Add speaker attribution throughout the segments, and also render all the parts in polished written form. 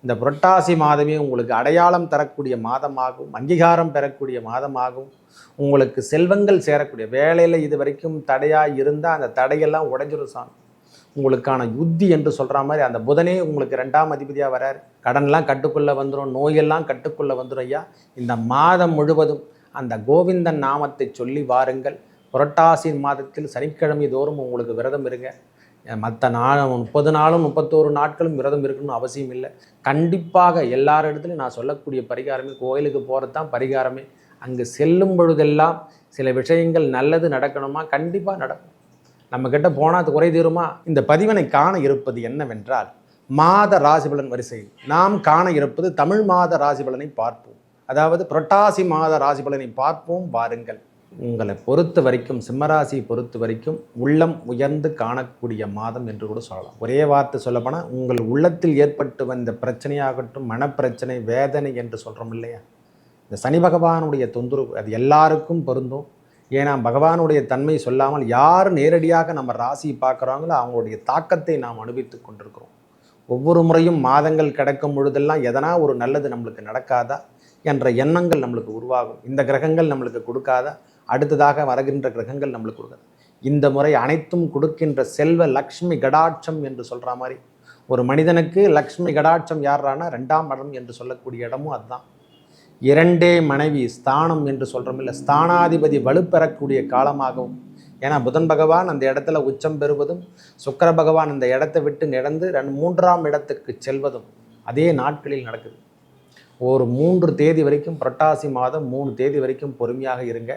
Speaker 1: இந்த புரட்டாசி மாதமே உங்களுக்கு அடையாளம் தரக்கூடிய மாதமாகும், அங்கீகாரம் பெறக்கூடிய மாதமாகும். உங்களுக்கு செல்வங்கள் சேரக்கூடிய வேலையில் இது வரைக்கும் தடையாக இருந்தால் அந்த தடையெல்லாம் உடைஞ்சிரும் சாமி. உங்களுக்கான யுத்தி என்று சொல்கிற மாதிரி அந்த புதனே உங்களுக்கு 2ஆம் அதிபதியாக வரார். கடன்லாம் கட்டுக்குள்ளே வந்துடும், நோயெல்லாம் கட்டுக்குள்ளே வந்துடும். ஐயா, இந்த மாதம் முழுவதும் அந்த கோவிந்தன் நாமத்தை சொல்லி வாருங்கள். புரட்டாசி மாதத்தில் சனிக்கிழமை தோறும் உங்களுக்கு விரதம் இருங்க. மற்ற 30 நாளும் 31 நாட்களும் விரதம் இருக்கணும்னு அவசியம் இல்லை. கண்டிப்பாக எல்லாரிடத்துலையும் நான் சொல்லக்கூடிய பரிகாரமே, கோயிலுக்கு போகிறது தான் பரிகாரமே. அங்கு செல்லும் பொழுதெல்லாம் சில விஷயங்கள் நல்லது நடக்கணுமா, கண்டிப்பாக நடக்கும். நம்மக்கிட்ட போனால் அது குறை தீருமா? இந்த பதிவினை காண இருப்பது என்னவென்றால், மாத ராசிபலன் வரிசையில் நாம் காண இருப்பது தமிழ் மாத ராசிபலனை பார்ப்போம். அதாவது புரட்டாசி மாத ராசிபலனை பார்ப்போம் வாருங்கள். உங்களை பொறுத்த வரைக்கும், சிம்மராசியை பொறுத்த வரைக்கும் உள்ளம் உயர்ந்து காணக்கூடிய மாதம் என்று கூட சொல்லலாம். ஒரே வார்த்தை சொல்லப்போனால், உங்கள் உள்ளத்தில் ஏற்பட்டு வந்த பிரச்சனையாகட்டும், மனப்பிரச்சனை, வேதனை என்று சொல்கிறோம் இல்லையா, இந்த சனி பகவானுடைய தொந்தரவு அது எல்லாருக்கும் பொருந்தும். ஏன்னா பகவானுடைய தன்மை சொல்லாமல் யார் நேரடியாக நம்ம ராசியை பார்க்குறாங்களோ அவங்களுடைய தாக்கத்தை நாம் அனுபவித்து கொண்டிருக்கிறோம். ஒவ்வொரு முறையும் மாதங்கள் கிடக்கும் பொழுதெல்லாம் எதனா ஒரு நல்லது நம்மளுக்கு நடக்காதா என்ற எண்ணங்கள் நம்மளுக்கு உருவாகும். இந்த கிரகங்கள் நம்மளுக்கு கொடுக்காதா, அடுத்ததாக வருகின்ற கிரகங்கள் நம்மளுக்கு கொடுக்காது. இந்த முறை அனைத்தும் கொடுக்கின்ற செல்வ லக்ஷ்மி கடாட்சம் என்று சொல்கிற மாதிரி ஒரு மனிதனுக்கு லக்ஷ்மி கடாட்சம் யாரானா 2ஆம் இடம் என்று சொல்லக்கூடிய இடமும் அதுதான். 2 மனைவி ஸ்தானம் என்று சொல்கிறோம் இல்லை, ஸ்தானாதிபதி வலுப்பெறக்கூடிய காலமாகவும். ஏன்னா புதன் பகவான் அந்த இடத்துல உச்சம் பெறுவதும், சுக்கிர பகவான் அந்த இடத்தை விட்டு நடந்து 3ஆம் இடத்துக்கு செல்வதும் அதே நாட்களில் நடக்குது. ஒரு 3 தேதி வரைக்கும், புரட்டாசி மாதம் 3 தேதி வரைக்கும் பொறுமையாக இருங்க.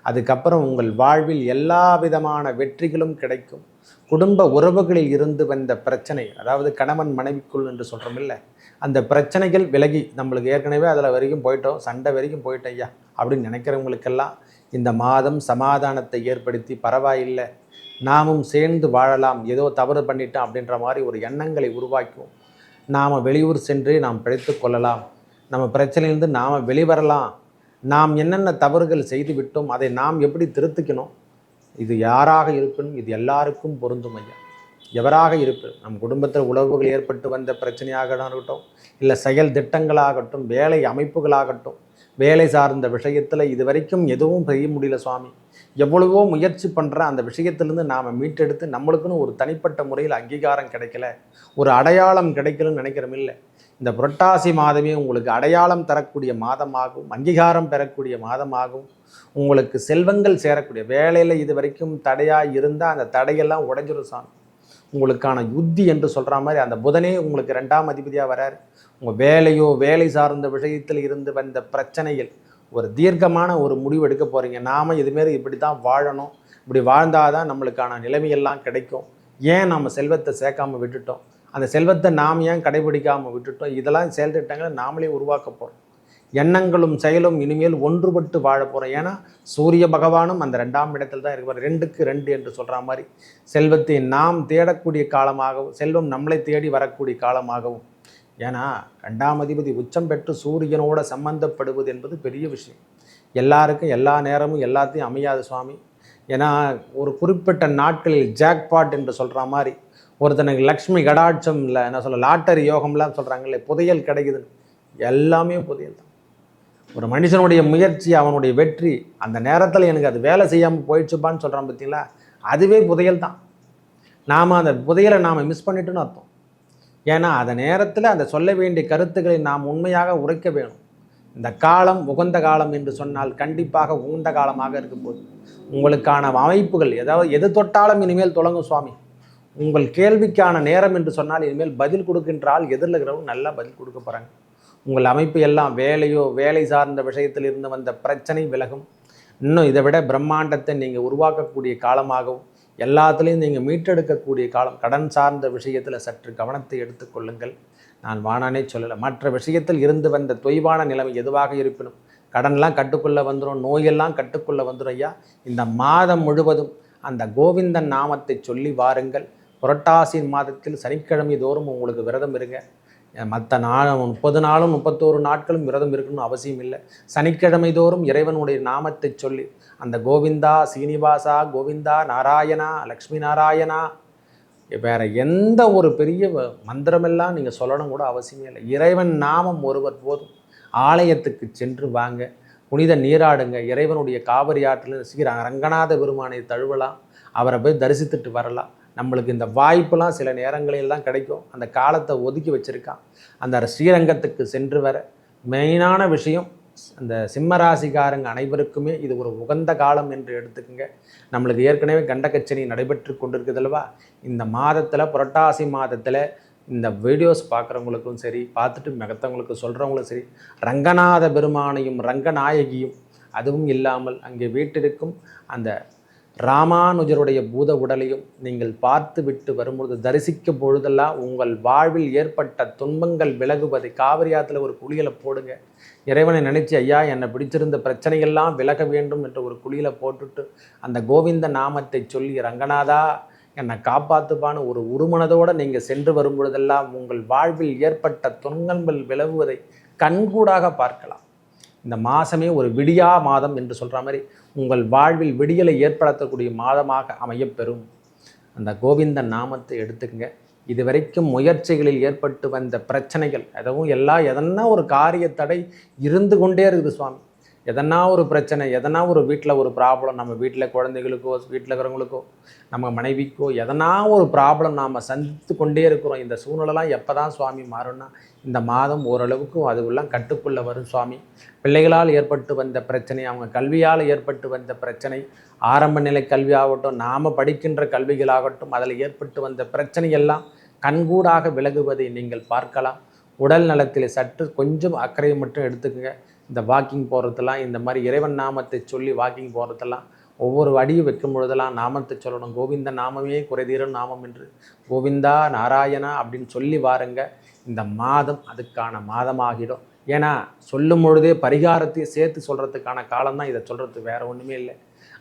Speaker 1: அதுக்கப்புறம் உங்கள் வாழ்வில் எல்லா விதமான வெற்றிகளும் கிடைக்கும். குடும்ப உறவுகளில் இருந்து வந்த பிரச்சனை, அதாவது கணவன் மனைவிக்குள் என்று சொல்கிறோம் இல்லை, அந்த பிரச்சனைகள் விலகி நம்மளுக்கு ஏற்கனவே அதில் வரைக்கும் போயிட்டோம், சண்டை வரைக்கும் போயிட்டோம் ஐயா அப்படின்னு நினைக்கிறவங்களுக்கெல்லாம் இந்த மாதம் சமாதானத்தை ஏற்படுத்தி, பரவாயில்லை நாமும் சேர்ந்து வாழலாம், ஏதோ தவறு பண்ணிட்டோம் அப்படின்ற மாதிரி ஒரு எண்ணங்களை உருவாக்குவோம். நாம் வெளியூர் சென்று நாம் பிழைத்து கொள்ளலாம், நம்ம பிரச்சனையிலிருந்து நாம் வெளிவரலாம், நாம் என்னென்ன தவறுகள் செய்து விட்டோம் அதை நாம் எப்படி திருத்திக்கணும், இது யாராக இருக்கணும், இது எல்லாருக்கும் பொருந்தும் ஐயா. எவராக இருப்பினும், நம் குடும்பத்தில் உறவுகள் ஏற்பட்டு வந்த பிரச்சனையாக இருக்கட்டும், இல்லை செயல் திட்டங்களாகட்டும், வேலை அமைப்புகளாகட்டும், வேலை சார்ந்த விஷயத்தில் இது வரைக்கும் எதுவும் செய்ய முடியல சுவாமி, எவ்வளவோ முயற்சி பண்ணுற அந்த விஷயத்திலேருந்து நாம் மீட்டெடுத்து நம்மளுக்குன்னு ஒரு தனிப்பட்ட முறையில் அங்கீகாரம் கிடைக்கல, ஒரு அடையாளம் கிடைக்கலன்னு நினைக்கிறோம் இல்லை, இந்த புரட்டாசி மாதமே உங்களுக்கு அடையாளம் தரக்கூடிய மாதமாகும், அங்கீகாரம் பெறக்கூடிய மாதமாகும். உங்களுக்கு செல்வங்கள் சேரக்கூடிய வேலையில் இது வரைக்கும் தடையாக இருந்தால் அந்த தடையெல்லாம் உடைஞ்சிரும் சாமி. உங்களுக்கான யுத்தி என்று சொல்கிற மாதிரி அந்த புதனே உங்களுக்கு 2ஆம் அதிபதியாக வரார். உங்கள் வேலையோ வேலை சார்ந்த விஷயத்தில் இருந்து வந்த பிரச்சனைகள் ஒரு தீர்க்கமான ஒரு முடிவு எடுக்க போகிறீங்க. நாம் இதுமாரி இப்படி தான் வாழணும், இப்படி வாழ்ந்தால் தான் நம்மளுக்கான நிலைமையெல்லாம் கிடைக்கும், ஏன் நம்ம செல்வத்தை சேர்க்காமல் விட்டுட்டோம், அந்த செல்வத்தை நாம் ஏன் கடைபிடிக்காமல் விட்டுட்டோம், இதெல்லாம் செயல் திட்டங்களை நாமளே உருவாக்க போகிறோம். எண்ணங்களும் செயலும் இனிமேல் ஒன்றுபட்டு வாழ போகிறோம். ஏன்னா சூரிய பகவானும் அந்த 2ஆம் இடத்தில் தான் இருப்பார். 2க்கு 2 என்று சொல்கிற மாதிரி செல்வத்தை நாம் தேடக்கூடிய காலமாகவும், செல்வம் நம்மளை தேடி வரக்கூடிய காலமாகவும். ஏன்னா 2ஆம் அதிபதி உச்சம் பெற்று சூரியனோட சம்பந்தப்படுவது என்பது பெரிய விஷயம். எல்லாருக்கும் எல்லா நேரமும் எல்லாத்தையும் அமையாது சுவாமி. ஏன்னா ஒரு குறிப்பிட்ட நாட்களில் ஜாக்பாட் என்று சொல்கிற மாதிரி ஒருத்தனுக்கு லக்ஷ்மி கடாட்சம் இல்லை, என்ன சொல்ல, லாட்டரி யோகம்லாம் சொல்கிறாங்களே, புதையல் கிடைக்குதுன்னு, எல்லாமே புதையல் தான். ஒரு மனுஷனுடைய முயற்சி, அவனுடைய வெற்றி, அந்த நேரத்தில் எனக்கு அது வேலை செய்யாமல் போயிடுச்சுப்பான்னு சொல்கிறான் பார்த்தீங்களா, அதுவே புதையல் தான். நாம் அந்த புதையலை நாம் மிஸ் பண்ணிட்டோன்னு அர்த்தம். ஏன்னா அந்த நேரத்தில் அந்த சொல்ல வேண்டிய கருத்துக்களை நாம் உண்மையாக உரைக்க வேணும். இந்த காலம் உகந்த காலம் என்று சொன்னால் கண்டிப்பாக உகந்த காலமாக இருக்க போகுது. உங்களுக்கான அமைப்புகள் ஏதாவது எது தொட்டாலும் இனிமேல் தொடங்கும் சுவாமி. உங்கள் கேள்விக்கான நேரம் என்று சொன்னால் இனிமேல் பதில் கொடுக்கின்றால் எதிரில் இருக்கிறவங்க நல்லா பதில் கொடுக்க போகிறாங்க. உங்கள் அமைப்பு எல்லாம் வேலையோ வேலை சார்ந்த விஷயத்தில் இருந்து வந்த பிரச்சனை விலகும். இன்னும் இதை விட பிரம்மாண்டத்தை நீங்கள் உருவாக்கக்கூடிய காலமாகவும், எல்லாத்துலேயும் நீங்கள் மீட்டெடுக்கக்கூடிய காலம். கடன் சார்ந்த விஷயத்தில் சற்று கவனத்தை எடுத்துக்கொள்ளுங்கள். நான் வானானே சொல்லலை, மற்ற விஷயத்தில் இருந்து வந்த தொய்வான நிலைமை எதுவாக இருப்பினும் கடன்லாம் கட்டுக்குள்ளே வந்துடும், நோயெல்லாம் கட்டுக்குள்ளே வந்துடும் ஐயா. இந்த மாதம் முழுவதும் அந்த கோவிந்தன் நாமத்தை சொல்லி வாருங்கள். புரட்டாசி மாதத்தில் சனிக்கிழமை தோறும் உங்களுக்கு விரதம் இருங்க. மற்ற 30 நாளும் 31 நாட்களும் விரதம் இருக்கணும்னு அவசியம் இல்லை. சனிக்கிழமை தோறும் இறைவனுடைய நாமத்தை சொல்லி அந்த கோவிந்தா சீனிவாசா, கோவிந்தா நாராயணா, லக்ஷ்மி நாராயணா, வேறு எந்த ஒரு பெரிய மந்திரமெல்லாம் நீங்கள் சொல்லணும் கூட அவசியமே இல்லை. இறைவன் நாமம் ஒருவர் போதும். ஆலயத்துக்கு சென்று வாங்க, புனித நீராடுங்க, இறைவனுடைய காவிரி ஆற்றில் ரங்கநாத பெருமானை தழுவலாம், அவரை போய் தரிசித்துட்டு வரலாம். நம்மளுக்கு இந்த வாய்ப்பெல்லாம் சில நேரங்களில் கிடைக்கும். அந்த காலத்தை ஒதுக்கி வச்சுருக்கான். அந்த ஸ்ரீரங்கத்துக்கு சென்று வர மெயினான விஷயம், அந்த சிம்மராசிக்காரங்க அனைவருக்குமே இது ஒரு உகந்த காலம் என்று எடுத்துக்கோங்க. நம்மளுக்கு ஏற்கனவே கண்டகச்சனி நடைபெற்று கொண்டிருக்குது அல்லவா? இந்த மாதத்தில், புரட்டாசி மாதத்தில் இந்த வீடியோஸ் பார்க்குறவங்களுக்கும் சரி, பார்த்துட்டு மற்றவங்களுக்கு சொல்கிறவங்களும் சரி, ரங்கநாத பெருமானையும் ரங்கநாயகியும், அதுவும் இல்லாமல் அங்கே வீட்டிற்கும் அந்த ராமானுஜருடைய பூத உடலையும் நீங்கள் பார்த்து விட்டு வரும்பொழுது, தரிசிக்கும் பொழுதெல்லாம் உங்கள் வாழ்வில் ஏற்பட்ட துன்பங்கள் விலகுவதை, காவிரி ஆற்றுல ஒரு குளியலை போடுங்க. இறைவனை நினைச்சு, ஐயா என்னை பிடிச்சிருந்த பிரச்சனைகள்லாம் விலக வேண்டும் என்று ஒரு குளியலை போட்டுட்டு அந்த கோவிந்த நாமத்தை சொல்லி, ரங்கநாதா என்னை காப்பாற்றுப்பான்னு ஒரு உருமனதோடு நீங்கள் சென்று வரும் பொழுதெல்லாம் உங்கள் வாழ்வில் ஏற்பட்ட துன்பங்கள் விலகுவதை கண்கூடாக பார்க்கலாம். இந்த மாதமே ஒரு விடியா மாதம் என்று சொல்கிற மாதிரி உங்கள் வாழ்வில் விடியலை ஏற்படுத்தக்கூடிய மாதமாக அமையப்பெறும். அந்த கோவிந்த நாமத்தை எடுத்துக்கங்க. இதுவரைக்கும் முயற்சிகளில் ஏற்பட்டு வந்த பிரச்சனைகள் எதுவும் எதனா ஒரு காரிய தடை இருந்து கொண்டே இருக்குது சுவாமி. எதனா ஒரு பிரச்சனை, எதனா ஒரு வீட்டில் ஒரு ப்ராப்ளம், நம்ம வீட்டில் குழந்தைகளுக்கோ, வீட்டில் இருக்கிறவங்களுக்கோ, நம்ம மனைவிக்கோ எதனா ஒரு ப்ராப்ளம் நாம் சந்தித்து கொண்டே இருக்கிறோம். இந்த சூழ்நிலைலாம் எப்போ தான் சுவாமி மாறும்னா, இந்த மாதம் ஓரளவுக்கு அதுவெல்லாம் கட்டுக்குள்ளே வரும் சுவாமி. பிள்ளைகளால் ஏற்பட்டு வந்த பிரச்சனை, அவங்க கல்வியால் ஏற்பட்டு வந்த பிரச்சனை, ஆரம்ப நிலை கல்வியாகட்டும், நாம் படிக்கின்ற கல்விகளாகட்டும், அதில் ஏற்பட்டு வந்த பிரச்சனையெல்லாம் கண்கூடாக விலகுவதை நீங்கள் பார்க்கலாம். உடல் நலத்தில் சற்று கொஞ்சம் அக்கறையை மட்டும் எடுத்துக்கங்க. இந்த வாக்கிங் போகிறதெல்லாம், இந்த மாதிரி இறைவன் நாமத்தை சொல்லி வாக்கிங் போகிறதெல்லாம், ஒவ்வொரு அடியும் வைக்கும் பொழுதெல்லாம் நாமத்தை சொல்லணும். கோவிந்த நாமமே குறைதீரும் நாமம் என்று, கோவிந்தா நாராயணா அப்படின்னு சொல்லி வாருங்க. இந்த மாதம் அதுக்கான மாதமாகிடும். ஏன்னா சொல்லும் பொழுதே பரிகாரத்தையும் சேர்த்து சொல்கிறதுக்கான காலம்தான். இதை சொல்கிறதுக்கு வேறு ஒன்றுமே இல்லை.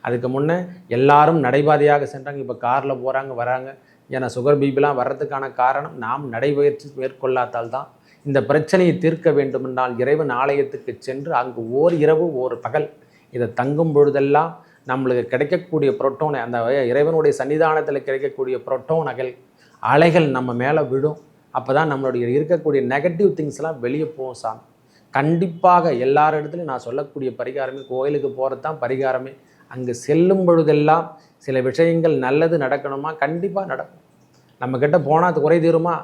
Speaker 1: அதுக்கு முன்னே எல்லாரும் நடைபாதையாக சென்றாங்க, இப்போ காரில் போகிறாங்க வராங்க. ஏன்னா சுகர் பிபிலாம் வர்றதுக்கான காரணம் நாம் நடைபயிற்சி மேற்கொள்ளாதால் தான். இந்த பிரச்சனையை தீர்க்க வேண்டுமென்றால் இறைவன் ஆலயத்துக்கு சென்று அங்கு ஓர் இரவு ஓர் பகல் இதை தங்கும் பொழுதெல்லாம் நம்மளுக்கு கிடைக்கக்கூடிய புரோட்டோன், அந்த இறைவனுடைய சன்னிதானத்தில் கிடைக்கக்கூடிய புரோட்டோன் அலைகள் நம்ம மேலே விடும். அப்போ தான் நம்மளுடைய இருக்கக்கூடிய நெகட்டிவ் திங்ஸ்லாம் வெளியே போகும் சாமி. கண்டிப்பாக எல்லார் இடத்துலையும் நான் சொல்லக்கூடிய பரிகாரமே, கோயிலுக்கு போகிறது தான் பரிகாரமே. அங்கு செல்லும் பொழுதெல்லாம் சில விஷயங்கள் நல்லது நடக்கணுமா, கண்டிப்பாக நடக்கும். நம்மக்கிட்ட போனால் அது குறை தீருமா?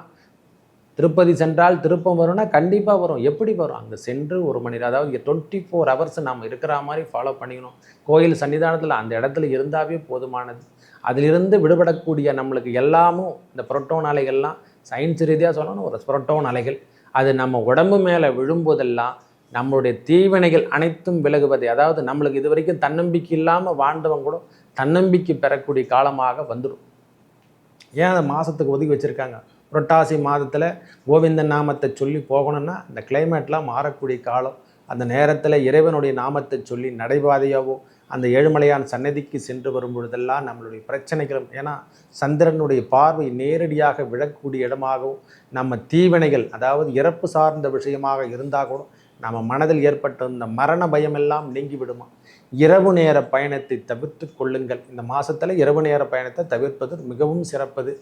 Speaker 1: திருப்பதி சென்றால் திருப்பம் வரும்னா கண்டிப்பாக வரும். எப்படி வரும்? அங்கே சென்று ஒரு மணி நேரம், அதாவது 24 ஹவர்ஸ் நம்ம இருக்கிற மாதிரி ஃபாலோ பண்ணிக்கணும். கோயில் சன்னிதானத்தில் அந்த இடத்துல இருந்தாவே போதுமானது. அதிலிருந்து விடுபடக்கூடிய நம்மளுக்கு எல்லாமும் இந்த புரோட்டோன் அலைகள்லாம் சயின்ஸ் ரீதியாக சொல்லணும், ஒரு புரோட்டோன் அலைகள் அது நம்ம உடம்பு மேலே விழும்போதெல்லாம் நம்மளுடைய தீவினைகள் அனைத்தும் விலகுவதை, அதாவது நம்மளுக்கு இது வரைக்கும் தன்னம்பிக்கை இல்லாமல் வாழ்ந்தவங்க கூட தன்னம்பிக்கை பெறக்கூடிய காலமாக வந்துடும். ஏன் அந்த மாதத்துக்கு ஒதுக்கி வச்சுருக்காங்க? புரட்டாசி மாதத்தில் கோவிந்த நாமத்தை சொல்லி போகணும்னா இந்த கிளைமேட்லாம் மாறக்கூடிய காலம். அந்த நேரத்தில் இறைவனுடைய நாமத்தை சொல்லி நடைபாதையாவோ அந்த ஏழுமலையான் சன்னதிக்கு சென்று வரும் பொழுதெல்லாம் நம்மளுடைய பிரச்சனைகளும், ஏன்னா சந்திரனுடைய பார்வை நேரடியாக விழக்கூடிய இடமாகவும் நம்ம தீவினைகள், அதாவது இறப்பு சார்ந்த விஷயமாக இருந்தால் கூட நம்ம மனதில் ஏற்பட்ட இந்த மரண பயமெல்லாம் நீங்கி விடுமா. இரவு நேர பயணத்தை தவிர்த்து கொள்ளுங்கள். இந்த மாதத்தில் இரவு நேர பயணத்தை தவிர்ப்பது மிகவும் சிறப்பது.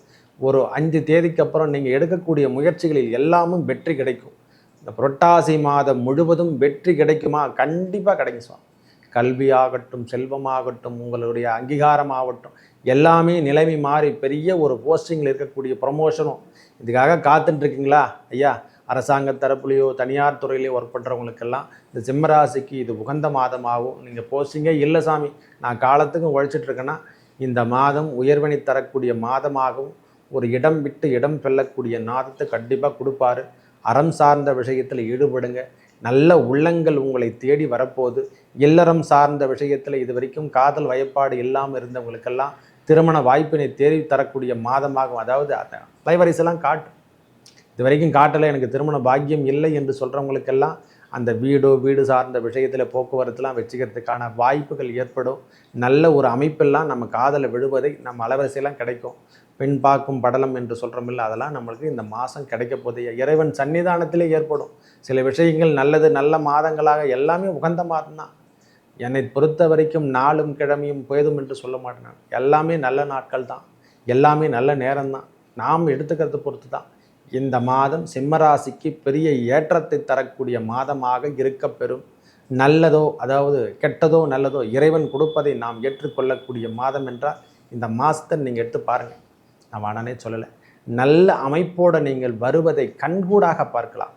Speaker 1: ஒரு 5 தேதிக்கு அப்புறம் நீங்கள் எடுக்கக்கூடிய முயற்சிகளில் எல்லாமும் வெற்றி கிடைக்கும். இந்த புரட்டாசி மாதம் முழுவதும் வெற்றி கிடைக்குமா? கண்டிப்பாக கிடைக்கும் சார். கல்வியாகட்டும், செல்வமாகட்டும், உங்களுடைய அங்கீகாரமாகட்டும், எல்லாமே நிலைமை மாறி பெரிய ஒரு போஸ்டிங்கில் இருக்கக்கூடிய ப்ரமோஷனும். இதுக்காக காத்துட்ருக்கீங்களா? ஐயா, அரசாங்க தரப்புலையோ தனியார் துறையிலையோ ஒர்க் பண்ணுறவங்களுக்கெல்லாம் இந்த சிம்மராசிக்கு இது உகந்த மாதமாகும். நீங்கள் போஸ்டிங்கே இல்லை சாமி, நான் காலத்துக்கும் உழைச்சிட்ருக்கேன்னா இந்த மாதம் உயர்வினை தரக்கூடிய மாதமாகவும், ஒரு இடம் விட்டு இடம் பெல்லக்கூடிய நாதத்தை கண்டிப்பாக கொடுப்பாரு. அறம் சார்ந்த விஷயத்தில் ஈடுபடுங்க. நல்ல உள்ளங்கள் உங்களை தேடி வரப்போகுது. இல்லறம் சார்ந்த விஷயத்தில் இது வரைக்கும் காதல் வயப்பாடு இல்லாமல் இருந்தவங்களுக்கெல்லாம் திருமண வாய்ப்பினை தேடி தரக்கூடிய மாதமாகும். அதாவது லைவரிசெல்லாம் காட்டு, இது வரைக்கும் காட்டலை, எனக்கு திருமண பாக்கியம் இல்லை என்று சொல்கிறவங்களுக்கெல்லாம் அந்த வீடு சார்ந்த விஷயத்தில் போக்குவரத்துலாம் வச்சுக்கிறதுக்கான வாய்ப்புகள் ஏற்படும். நல்ல ஒரு அமைப்பெல்லாம் நம்ம காதலை விழுவதை நம்ம அலைவரிசையெல்லாம் கிடைக்கும். பெண் பார்க்கும் படலம் என்று சொல்கிறோமில்ல, அதெல்லாம் நம்மளுக்கு இந்த மாதம் கிடைக்க போதே இறைவன் சன்னிதானத்திலே ஏற்படும். சில விஷயங்கள் நல்லது, நல்ல மாதங்களாக எல்லாமே உகந்த மாதம்தான். என்னை பொறுத்த வரைக்கும் நாளும் கிழமையும் போதும் என்று சொல்ல மாட்டேன். எல்லாமே நல்ல நாட்கள் தான். எல்லாமே நல்ல நேரம்தான். நாம் எடுத்துக்கிறத பொறுத்து தான். இந்த மாதம் சிம்மராசிக்கு பெரிய ஏற்றத்தை தரக்கூடிய மாதமாக இருக்கப்பெறும். நல்லதோ அதாவது கெட்டதோ நல்லதோ இறைவன் கொடுப்பதை நாம் ஏற்றுக்கொள்ளக்கூடிய மாதம் என்றால் இந்த மாதத்தை நீங்கள் எடுத்து பாருங்கள். நான் வாடனே சொல்லலை. நல்ல அமைப்போடு நீங்கள் வருவதை கண்கூடாக பார்க்கலாம்.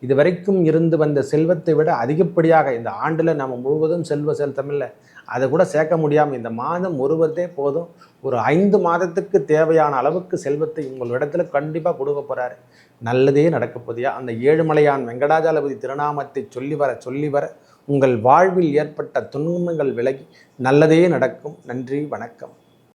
Speaker 1: இதுவரைக்கும் இருந்து வந்த செல்வத்தை விட அதிகப்படியாக இந்த ஆண்டில் நம்ம முழுவதும் செல்வ செலுத்தமில்லை, அதை கூட சேர்க்க முடியாமல் இந்த மாதம் ஒருவதே போதும். ஒரு 5 மாதத்துக்கு தேவையான அளவுக்கு செல்வத்தை உங்களிடத்தில் கண்டிப்பாக கொடுக்க போகிறாரு. நல்லதே நடக்க போதியா. அந்த ஏழுமலையான் வெங்கடாஜலபதி திருநாமத்தை சொல்லி வர உங்கள் வாழ்வில் ஏற்பட்ட துன்பங்கள் விலகி நல்லதே நடக்கும். நன்றி, வணக்கம்.